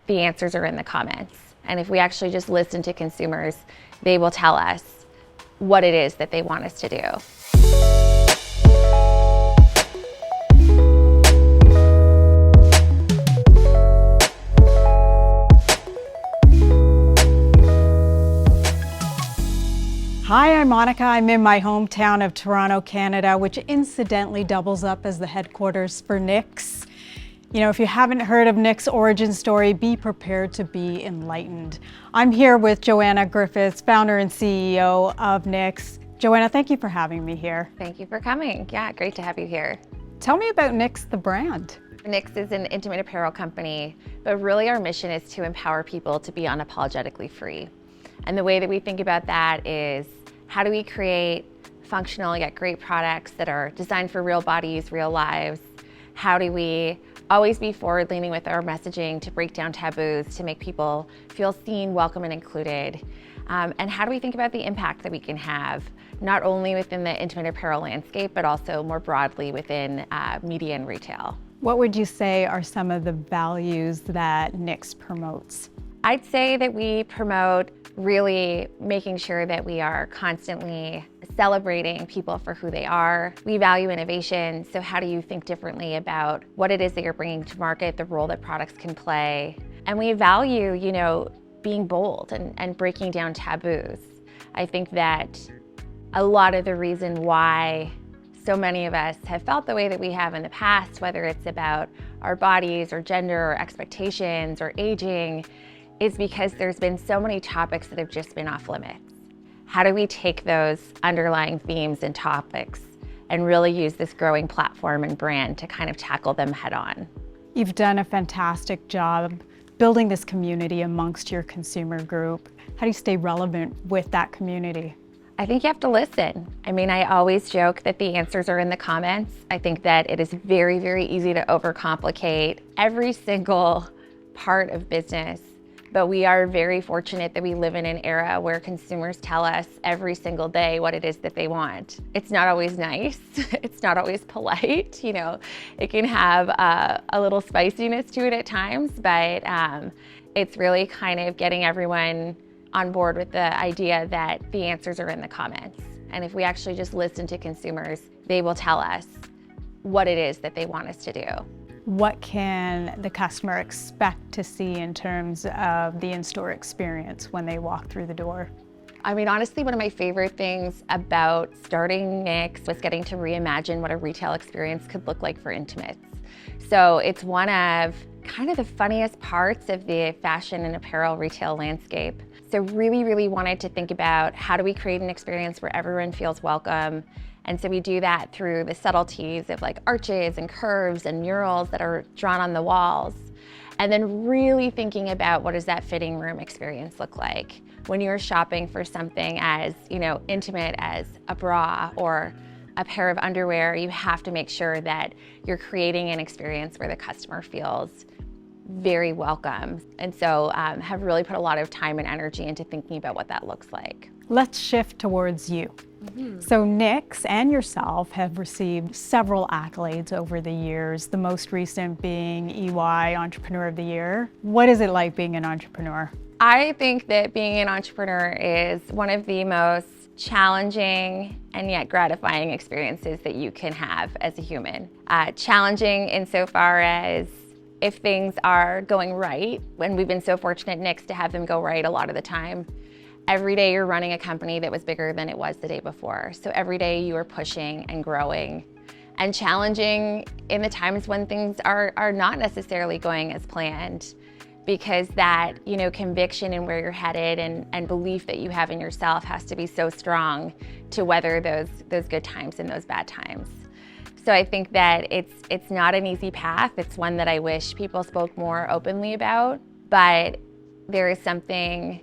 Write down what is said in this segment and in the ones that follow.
the answers are in the comments. And if we actually just listen to consumers, they will tell us what it is that they want us to do. Hi, I'm Monica. I'm in my hometown of Toronto, Canada, which incidentally doubles up as the headquarters for Knix. You know, if you haven't heard of Knix' origin story, be prepared to be enlightened. I'm here with Joanna Griffiths, founder and CEO of Knix. Joanna, thank you for having me here. Thank you for coming. Yeah, great to have you here. Tell me about Knix, the brand. Knix is an intimate apparel company, but really our mission is to empower people to be unapologetically free. And the way that we think about that is, how do we create functional yet great products that are designed for real bodies, real lives? How do we always be forward-leaning with our messaging to break down taboos, to make people feel seen, welcome, and included? And how do we think about the impact that we can have, not only within the intimate apparel landscape, but also more broadly within media and retail? What would you say are some of the values that Knix promotes? I'd say that we promote really making sure that we are constantly celebrating people for who they are. We value innovation, so how do you think differently about what it is that you're bringing to market, the role that products can play? And we value, you know, being bold and breaking down taboos. I think that a lot of the reason why so many of us have felt the way that we have in the past, whether it's about our bodies or gender or expectations or aging, is because there's been so many topics that have just been off limits. How do we take those underlying themes and topics and really use this growing platform and brand to kind of tackle them head on? You've done a fantastic job building this community amongst your consumer group. How do you stay relevant with that community? I think you have to listen. I mean, I always joke that the answers are in the comments. I think that it is very, very easy to overcomplicate every single part of business. But we are very fortunate that we live in an era where consumers tell us every single day what it is that they want. It's not always nice. It's not always polite. You know, it can have a little spiciness to it at times, but it's really kind of getting everyone on board with the idea that the answers are in the comments. And if we actually just listen to consumers, they will tell us what it is that they want us to do. What can the customer expect to see in terms of the in-store experience when they walk through the door? I mean, honestly, one of my favorite things about starting Knix was getting to reimagine what a retail experience could look like for intimates. So it's one of kind of the funniest parts of the fashion and apparel retail landscape. So really, really wanted to think about how do we create an experience where everyone feels welcome. And so we do that through the subtleties of like arches and curves and murals that are drawn on the walls. And then really thinking about what does that fitting room experience look like when you're shopping for something as, you know, intimate as a bra or a pair of underwear. You have to make sure that you're creating an experience where the customer feels very welcome. And so have really put a lot of time and energy into thinking about what that looks like. Let's shift towards you. So Knix and yourself have received several accolades over the years, the most recent being EY Entrepreneur of the Year. What is it like being an entrepreneur? I think that being an entrepreneur is one of the most challenging and yet gratifying experiences that you can have as a human. Challenging insofar as if things are going right, when we've been so fortunate, Knix, to have them go right a lot of the time. Every day you're running a company that was bigger than it was the day before. So every day you are pushing and growing, and challenging in the times when things are not necessarily going as planned, because that, you know, conviction in where you're headed and belief that you have in yourself has to be so strong to weather those good times and those bad times. So I think that it's not an easy path. It's one that I wish people spoke more openly about, but there is something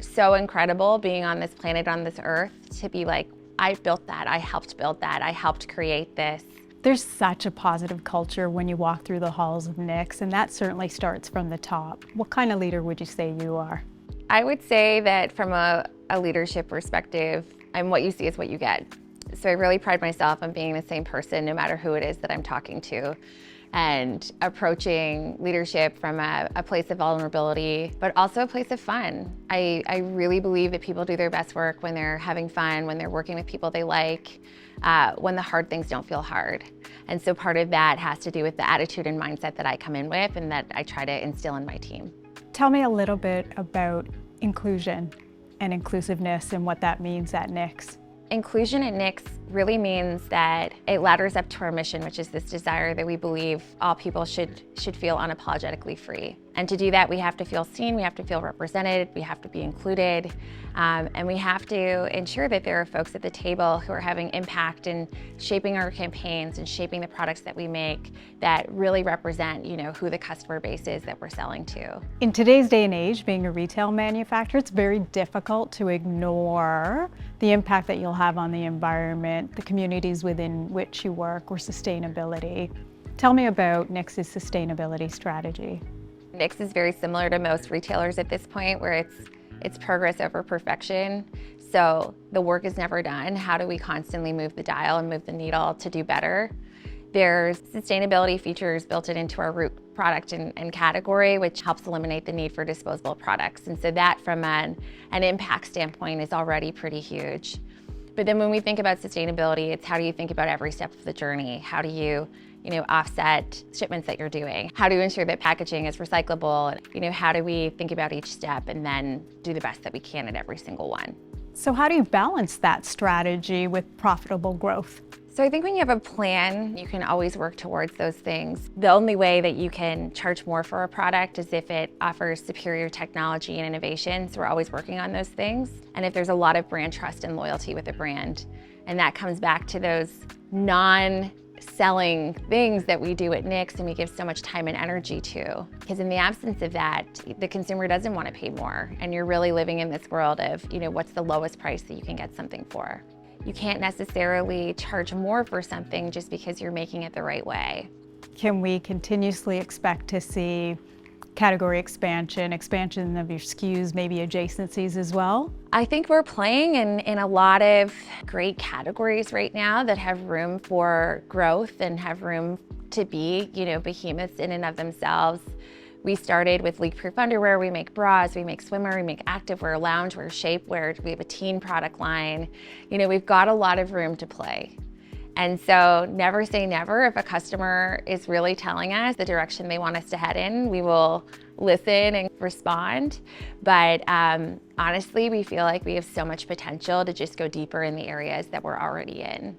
so incredible being on this planet, on this earth, to be like, I built that, I helped build that, I helped create this. There's such a positive culture when you walk through the halls of Knix, and that certainly starts from the top. What kind of leader would you say you are? I would say that from a leadership perspective, what you see is what you get. So I really pride myself on being the same person no matter who it is that I'm talking to. and approaching leadership from a place of vulnerability, but also a place of fun. I really believe that people do their best work when they're having fun, when they're working with people they like, when the hard things don't feel hard. And so part of that has to do with the attitude and mindset that I come in with and that I try to instill in my team. Tell me a little bit about inclusion and inclusiveness and what that means at Knix. Inclusion at Knix really means that it ladders up to our mission, which is this desire that we believe all people should feel unapologetically free. And to do that, we have to feel seen, we have to feel represented, we have to be included, and we have to ensure that there are folks at the table who are having impact in shaping our campaigns and shaping the products that we make that really represent, who the customer base is that we're selling to. In today's day and age, being a retail manufacturer, it's very difficult to ignore the impact that you'll have on the environment, the communities within which you work, or sustainability. Tell me about Knix's sustainability strategy. Knix is very similar to most retailers at this point, where it's progress over perfection. So the work is never done. How do we constantly move the dial and move the needle to do better? There's sustainability features built into our root product and category, which helps eliminate the need for disposable products. And so that from an impact standpoint is already pretty huge. But then when we think about sustainability, it's how do you think about every step of the journey? How do you offset shipments that you're doing? How do you ensure that packaging is recyclable? How do we think about each step and then do the best that we can at every single one? So how do you balance that strategy with profitable growth? So I think when you have a plan, you can always work towards those things. The only way that you can charge more for a product is if it offers superior technology and innovation. So we're always working on those things. And if there's a lot of brand trust and loyalty with a brand. And that comes back to those non-selling things that we do at Knix and we give so much time and energy to. Because in the absence of that, the consumer doesn't want to pay more. And you're really living in this world of, what's the lowest price that you can get something for. You can't necessarily charge more for something just because you're making it the right way. Can we continuously expect to see category expansion of your SKUs, maybe adjacencies as well? I think we're playing in a lot of great categories right now that have room for growth and have room to be, behemoths in and of themselves. We started with leak-proof underwear, we make bras, we make swimwear, we make activewear, loungewear, shapewear, we have a teen product line. We've got a lot of room to play. And so never say never. If a customer is really telling us the direction they want us to head in, we will listen and respond. But honestly, we feel like we have so much potential to just go deeper in the areas that we're already in.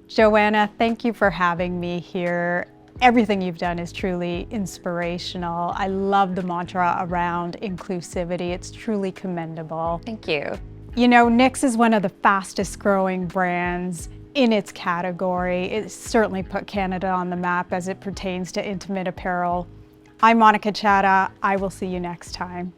Joanna, thank you for having me here. Everything you've done is truly inspirational. I love the mantra around inclusivity. It's truly commendable. Thank you. Knix is one of the fastest growing brands in its category. It's certainly put Canada on the map as it pertains to intimate apparel. I'm Monica Chadha. I will see you next time.